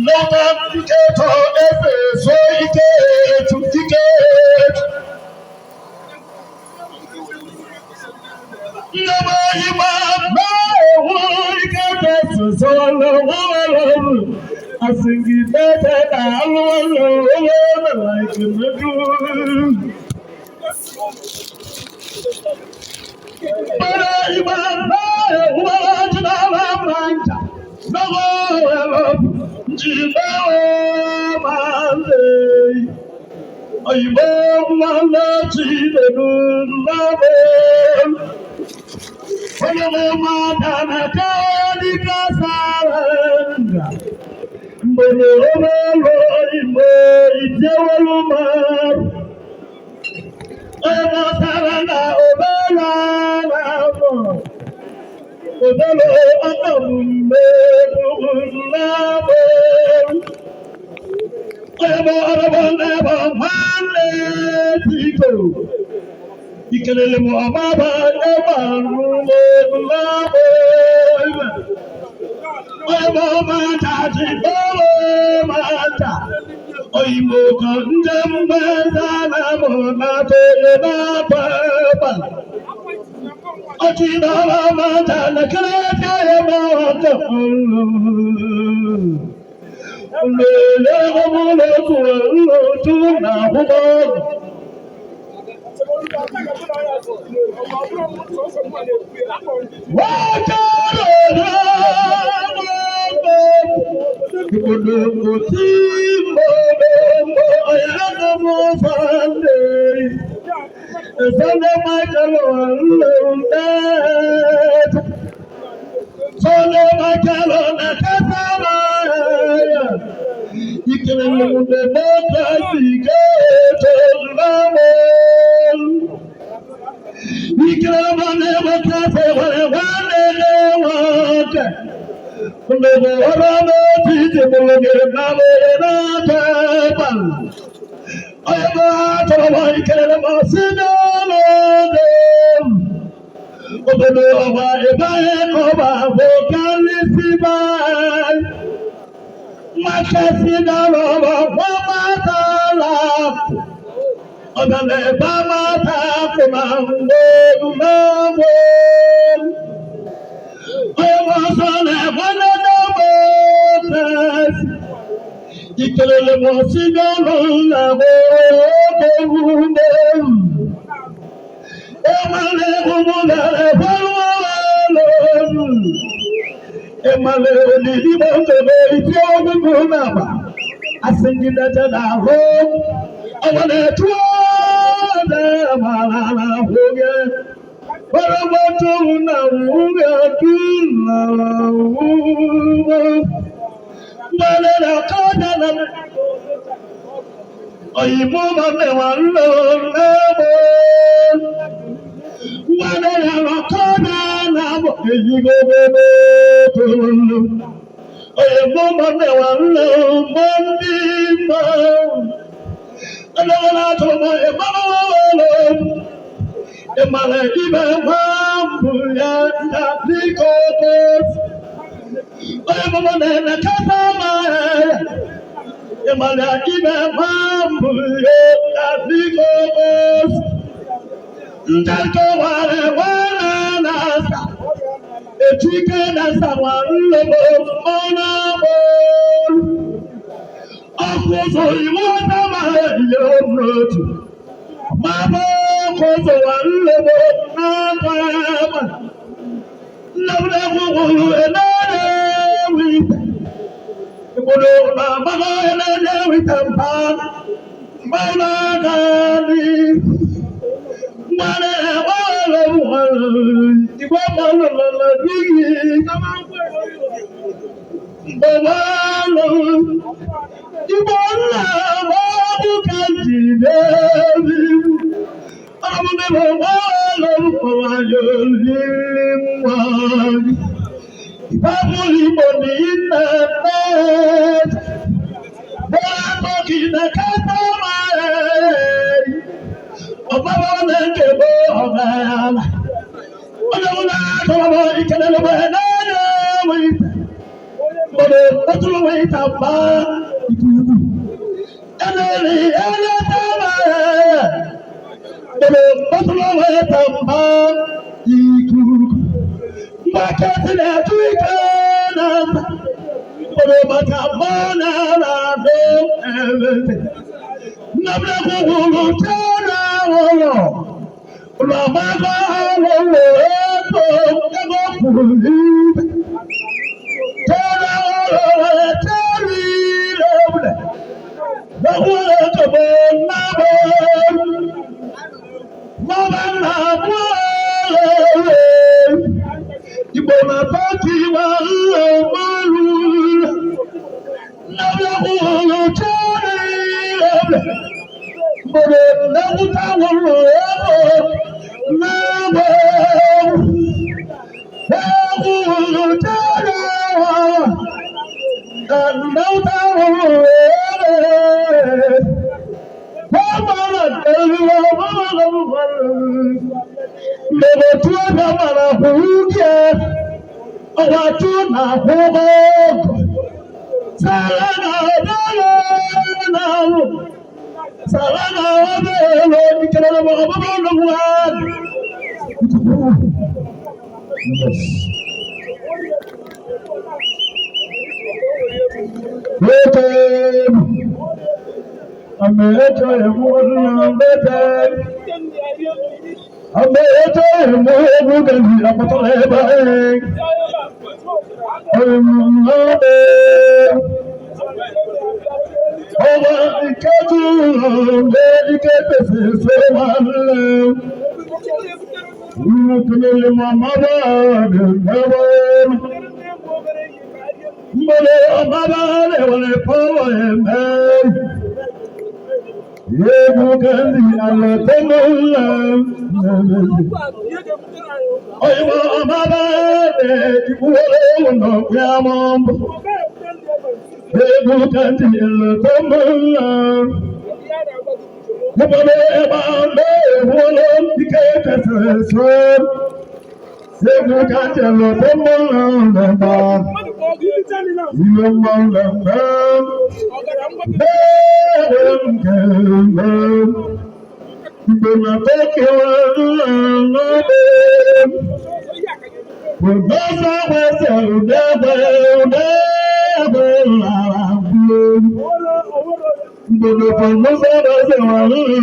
Lọ́wọ́ ike tọ́ ẹ̀fẹ̀ so ike tu ike. Lọ́wọ́ ìwà báwo ike tẹ̀sán sọ̀rọ̀ wọ́n lọ́rùn. Asingi bẹ́tẹ̀ náà lọ́wọ́ like mẹ́dùn. Bọ́lá ìwà báwo ti náà máa ń jà. Lọ́wọ́ jìnnà máa ń lè. Òyìnbó máa ń lọ sí ìdènù lọ́wọ́. Olówó máa dáná ká ní ká sára ńgà. Mbọ̀lọ̀ ọlọ́lọ́ ìmọ̀ ìjẹ́wọ́lú máa. Ọmọ sára náà ọ̀bẹ náà mọ̀. Òdòlò ọkọ̀ mẹ́rin lábọ̀. Ọmọ ọ̀rọ̀ lẹ́bọ̀ máa ń lé tìkò. Ìkẹlẹ̀lẹ̀ mọ̀ ọmọ bá lẹ́bọ̀ lẹ́bọ̀ lábọ̀. Ọmọ máa tàjì bọ́wọ́ máa tà. Òyìnbó kan ń jẹ́ mẹ́ta lábọ̀ lábẹ́ lábọ̀ bá. Ọtí náà máa tà lẹ́kẹ́lẹ́ káyé máa tà. Lèlè ọmọ lẹ́kùn lọ́tún náà wọ́n. Wọ́n kẹ́rọ̀ náà ìpolongo tí mo lè mọ ọ̀yá tó mọ fàlẹ́. Sunday Michael on that. Sunday Michael on the Casamaya. You can remove the democracy gate of Lamon. You can remove the democracy when they want. The Warama people get Namon. I am not a white can Obodo ọba ìbáyé kọba àbòkálísì báyìí. Mákẹ́sì dára ọba wọ́n máa ta láàpù. Ọ̀dàlẹ̀ bá máa ta kò máa ń gbóòdù náà wò. Ọmọ sọ̀rọ̀ ẹ̀fọ́n lọ́dọ̀ bó tẹ̀sí. Ìkẹlẹ̀ mọ̀ sí dọ́rọ̀ làwọn ọkọ̀ wúlò. Emale umulale falwalo. Emale olili bongebe itiogu kunaba. Asingida jana ho. Awane tuade malala hoge. Parabato na uge tuna uge. Male na kada na. Oyibo mame walo lebo. Wale na makona na mo eyigo bebe tulu. Oyibo mame walo mondi mo. Alola tomo emama walo. Emale ibe mambu ya ndiko bos. Oyibo mame na kasama. Emale ibe mambu ya ndiko bos. Ndako wale wale nasa, echike nasa wale mona bol. Akoso iwata mayonotu, mama koso wale mona bol. Labda kuku enade wita, kudo mama enade wita mpa, mama kani. Wale wale wale, iwa wale wale bigi, wale, iwa wale kanjinebi, amune wale wale limwani, iwa muli moni inet, wale mokina katamare. Ọba wọn lè bó ọba yàrá. Ọlọ́run náà kọ́ ọmọ ìkẹlẹ́ lọ́wọ́ ẹ̀ náà yẹ wí. Mo Bọ̀dọ̀ ọtúnlọ́wọ́ ìtàmbá ìkúrúkú. Ẹni ẹni tẹ́lẹ̀ bọ̀dọ̀ ọtúnlọ́wọ́ ìtàmbá ìkúrúkú. Mbàkẹ́tì náà tún ìkẹ́ náà. Bọ̀dọ̀ bàtà mọ́ náà rà dé ẹ̀rẹ́dẹ̀. Nàbẹ̀ kúkúrú tẹ́lẹ̀ wọ̀rọ̀. Olùwàbàbà wọ̀rọ̀ ètò ẹgbẹ́ kùrù. Tẹ́lẹ̀ wọ̀rọ̀ tẹ́lẹ̀ lọ́wọ́lẹ̀. Lọ́wọ́lẹ̀ kọ̀bọ̀ nábọ̀. Mọ́bà náà bọ̀ lọ́wọ́. Ìgbòmọ̀ pàtí wà lọ́wọ́lù. Nàbẹ̀ kúkúrú tẹ́lẹ̀ lọ́wọ́lẹ̀. Bọ̀dọ̀ náwúta wọ̀rọ̀ ètò nábọ̀. Lọ́wọ́lù tẹ́lẹ̀ wọ̀rọ̀. Náwúta wọ̀rọ̀ ètò. Bọ́mọ̀lá tẹ̀lé ọmọlọ́wọ́. Lọ́wọ́ tí ó bá mara fún kẹ́. Ọwọ́ tí ó nà fún ọgọ̀. Sàrà náà bẹ́ẹ̀ náà. Sarana wabelo mikelo mababa nwa. Bete ameto emuna bete ameto emu gani apatole bae omunabe ọba ìkẹ́jú ọ̀gbẹ́ ìkẹ́tẹ̀sẹ̀ sọ́wọ́lẹ̀ ìrùkùnlẹ̀ mọ̀mọ́bà dẹ̀gbẹ̀wọ̀ mbọ̀lẹ̀ ọmọbà lẹ́wọ̀lẹ̀ fọwọ́ ẹ̀mẹ́ yéèmù kẹ́ndì àlọ́tẹ́mọ́lẹ̀ ọ̀yẹ̀wọ̀ ọmọbà lẹ́ ìkúwọ́lẹ̀ ọ̀nà pẹ́àmọ́ Ebu kanti elotomola, nebole ebande wolo dikete seso. Ebu kanti elotomola neba, ilomola neba, kembe. Ibona toke wala nobe, Bùdókà wẹsẹ̀ òdẹ́gbẹ́ làrá gbé. Gbogbo pọ̀nmọ́ sọ́dọ̀ ṣe wà lórí.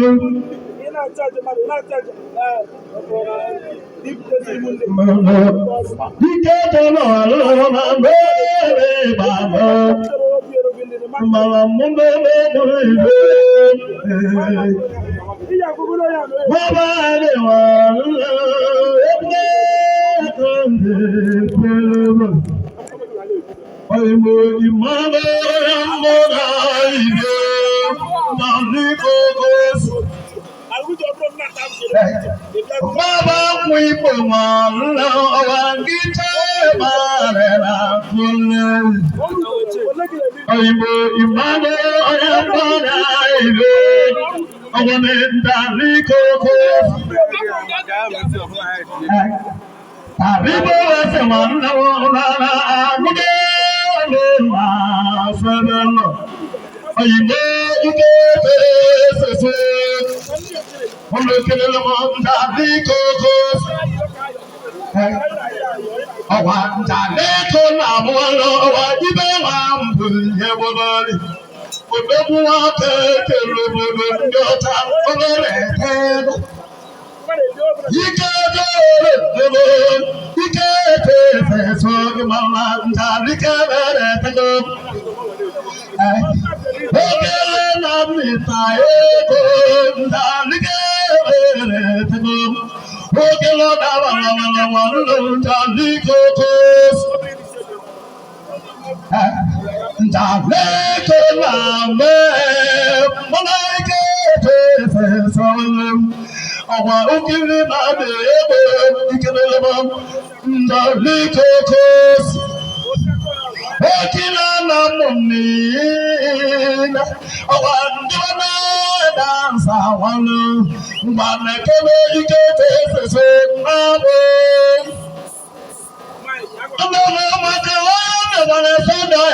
Kíkẹ́ tó lọ lọ́wọ́ máa bẹ̀rẹ̀ bàbá. Màmá mú bẹ́ẹ̀ lórí ìwé. Wọ́n bá lè wà lórí. Ọ̀yìnbó ìmọ̀lẹ́ ọmọdé ìgbé náà ní kókó sùn. Bàbá kún ipò wọn lọ wá gíjẹ́ máa rẹ̀ rà fúnlẹ̀. Ọ̀yìnbó ìmọ̀lẹ́ ọmọdé ìgbé ọmọ mi dà ní kókó sùn. Àbíbó ẹsẹ̀ wà lọ́wọ́ rárá àgùdé ló máa fẹ́rẹ̀ lọ. Òyìnbó ike fèsèsè. Olùkèrè lọ́mọ ntàbí kókó. Ọ̀wà ntàlẹ́ tó làmú lọ, ọ̀wà jíbẹ́ wà ń bù yẹ bọ́lọ́lì. Òdòkú wa kéèké lóbodò ní ọ̀tá ọlọ́rẹ̀ tẹ́lẹ̀. Ike dole ike tefe sogi mama ntali kebere tego. Oge na mita ego ntali kebere tego. Oge lo da wala ntali kokos. Ntali kola me mama ike tefe sogi. Ọ̀wà òkèlè máa bèrè ébò ìkèlè lọ́mọ ndọ̀lì kókós. Òkèlè náà mọ̀ nìyína. Ọ̀wà ndíwọ́ náà dáńsà wọn lọ. Ngbà mẹ́kẹ́lẹ́ ike fèsèsè náà bò. Ọmọ ọmọdé wọ́n yóò bẹ̀rẹ̀ sọ́dọ̀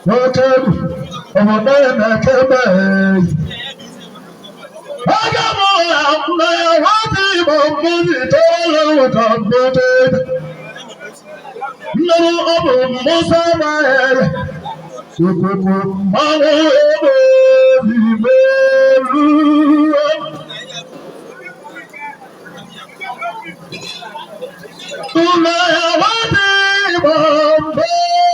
Okay, ọmọdé ẹ̀mẹ̀ kẹ́mẹ̀. Ọjọ́bọ̀ àmì wọ́n ti bọ̀ múzi tó lọ́wọ́ kan bóde. Lọ́wọ́ ọmọ Musa máa ẹ̀rẹ̀. Ṣòkòtò máa ń wọ́n ìbẹ̀rù. Ọmọ wọ́n ti bọ̀ múzi tó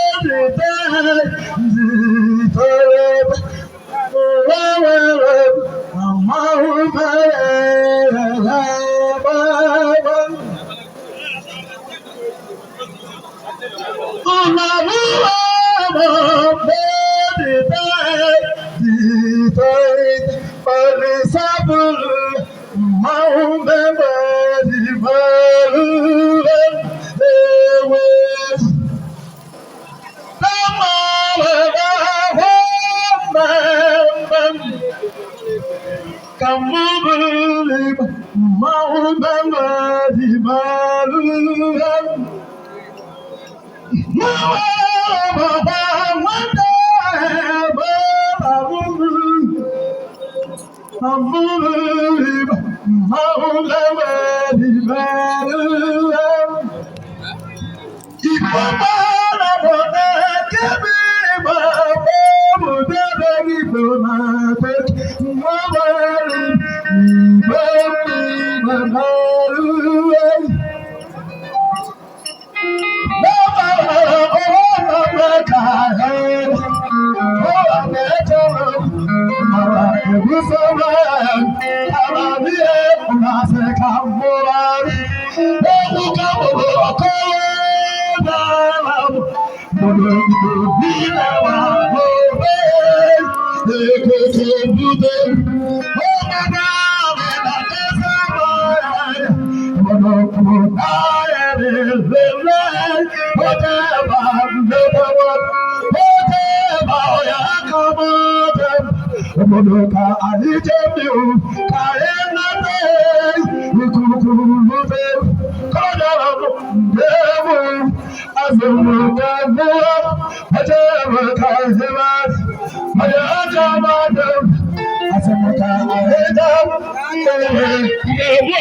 Modoka alijemiu kaena te ikukulupe kodaramu devu azumuka mua ajamuka zemas ajamadem azumuka ahedam devu